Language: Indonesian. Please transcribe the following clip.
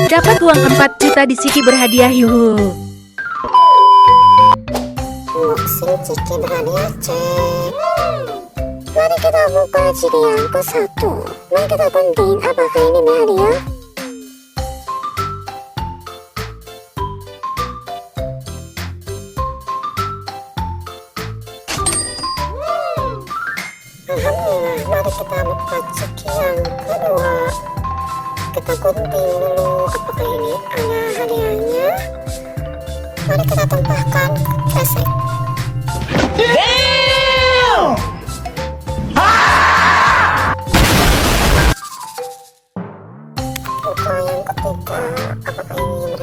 Dapat uang 4 juta di ciki berhadiah, yuhu. Unboxing ciki berhadiah, cek. Mari kita buka ciki yang ke-1. Mari kita gunting apakah ini berhadiah. Alhamdulillah, mari kita buka ciki yang kedua. Kita gunting dulu apakah ini ada hadiahnya. Mari kita tumpahkan kresek. Buka yang ketiga, apakah ini